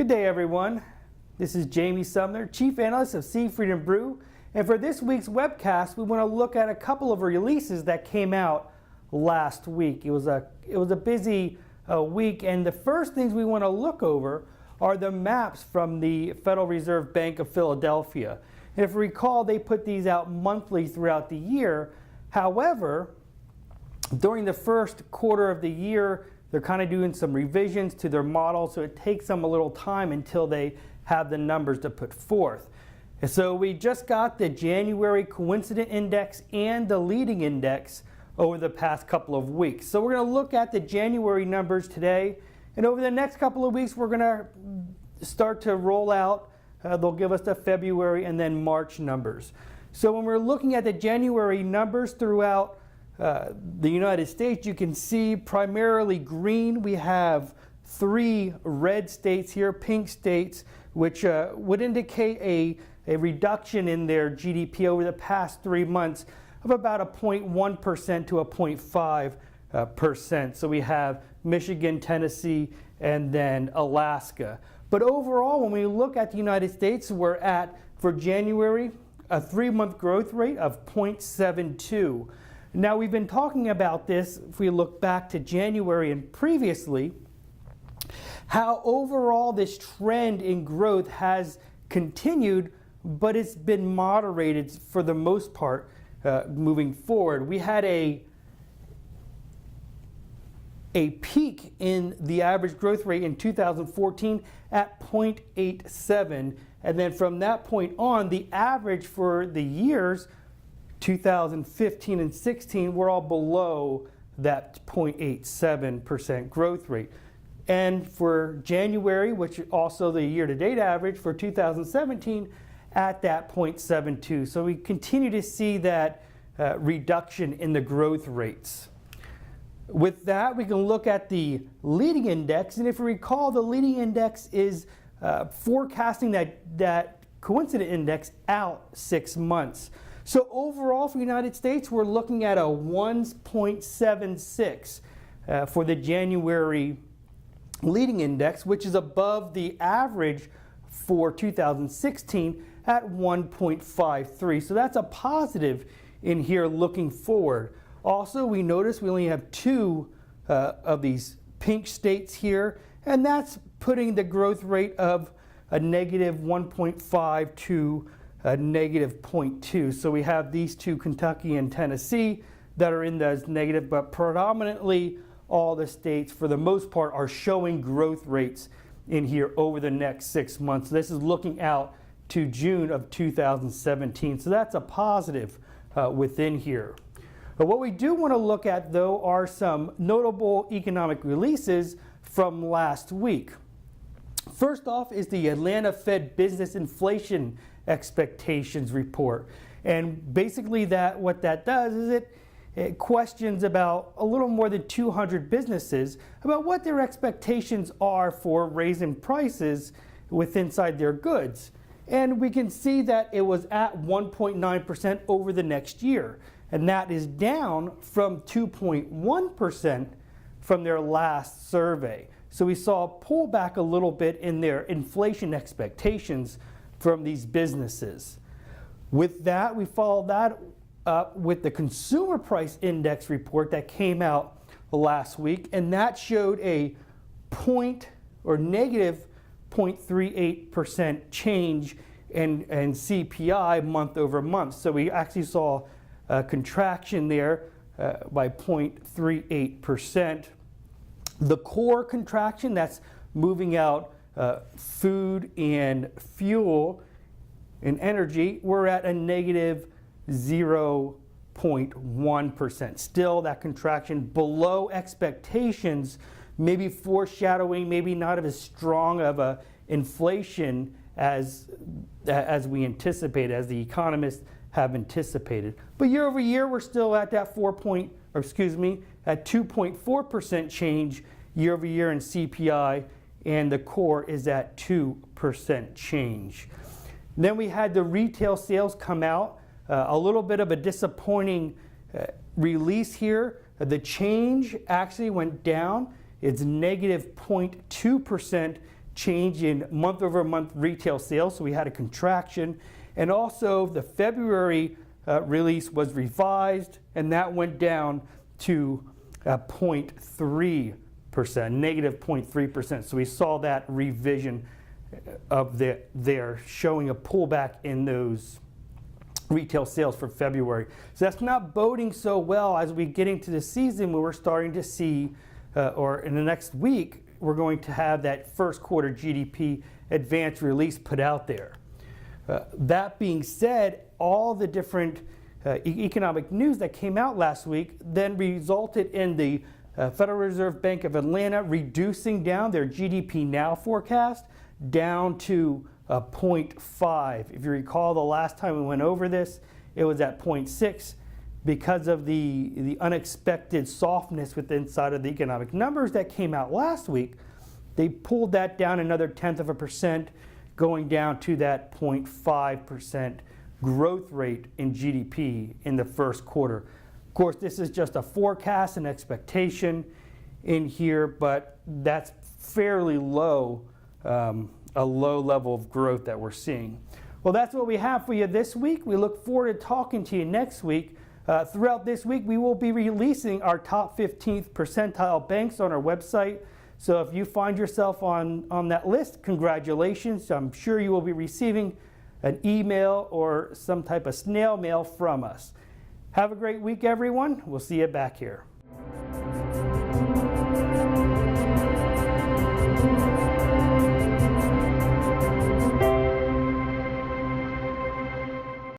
Good day, everyone. This is Jamie Sumner, Chief Analyst of Seifried and Brew. And for this week's webcast, we want to look at a couple of releases that came out last week. It was a busy week, and the first things we want to look over are the maps from the Federal Reserve Bank of Philadelphia. And if you recall, they put these out monthly throughout the year. However, during the first quarter of the year, they're kind of doing some revisions to their model, so it takes them a little time until they have the numbers to put forth. And so we just got the January Coincident Index and the Leading Index over the past couple of weeks. So we're going to look at the January numbers today, and over the next couple of weeks we're going to start to roll out. They'll give us the February and then March numbers. So when we're looking at the January numbers throughout the United States, you can see primarily green. We have 3 red states here, pink states, which would indicate a reduction in their GDP over the past 3 months of about a 0.1% to a 0.5%. So we have Michigan, Tennessee, and then Alaska. But overall, when we look at the United States, we're at, for January, a 3-month growth rate of 0.72. Now, we've been talking about this, if we look back to January and previously, how overall this trend in growth has continued, but it's been moderated for the most part moving forward. We had a peak in the average growth rate in 2014 at 0.87, and then from that point on, the average for the years 2015 and 16 were all below that 0.87% growth rate. And for January, which is also the year-to-date average for 2017, at that 0.72. So we continue to see that reduction in the growth rates. With that, we can look at the leading index, and if you recall, the leading index is forecasting that coincident index out 6 months. So overall for the United States, we're looking at a 1.76 for the January leading index, which is above the average for 2016 at 1.53. So that's a positive in here looking forward. Also, we notice we only have 2 of these pink states here, and that's putting the growth rate of a negative 1.5 to a negative 0.2. So we have these 2, Kentucky and Tennessee, that are in those negative, but predominantly all the states, for the most part, are showing growth rates in here over the next 6 months. So this is looking out to June of 2017. So that's a positive within here. But what we do want to look at, though, are some notable economic releases from last week. First off is the Atlanta Fed Business Inflation Expectations Report. And basically what that does is it questions about a little more than 200 businesses about what their expectations are for raising prices inside their goods. And we can see that it was at 1.9% over the next year. And that is down from 2.1% from their last survey. So we saw a pullback a little bit in their inflation expectations from these businesses. With that, we followed that up with the Consumer Price Index report that came out last week, and that showed a negative 0.38% change in CPI month over month. So we actually saw a contraction there by 0.38%. The core contraction, that's moving out food and fuel and energy, we're at a negative 0.1%. Still that contraction below expectations, maybe foreshadowing maybe not as strong of a inflation as we anticipated, as the economists have anticipated. But year over year, we're still at that 2.4% change year over year in CPI, and the core is at 2% change. Then we had the retail sales come out, a little bit of a disappointing release here. The change actually went down. It's negative 0.2% change in month-over-month retail sales, so we had a contraction. And also the February release was revised, and that went down to 0.3%, negative 0.3%. So we saw that revision of there showing a pullback in those retail sales for February. So that's not boding so well as we get into the season where we're starting to see, or in the next week, we're going to have that first quarter GDP advanced release put out there. That being said, all the different economic news that came out last week then resulted in the Federal Reserve Bank of Atlanta reducing down their GDPNow forecast down to 0.5. If you recall, the last time we went over this, it was at 0.6 because of the unexpected softness with inside of the economic numbers that came out last week. They pulled that down another 0.1%, going down to that 0.5% growth rate in GDP in the first quarter. Of course, this is just a forecast and expectation in here, but that's fairly low, a low level of growth that we're seeing. Well, that's what we have for you this week. We look forward to talking to you next week. Throughout this week, we will be releasing our top 15th percentile banks on our website. So if you find yourself on that list, congratulations. I'm sure you will be receiving an email or some type of snail mail from us. Have a great week, everyone. We'll see you back here.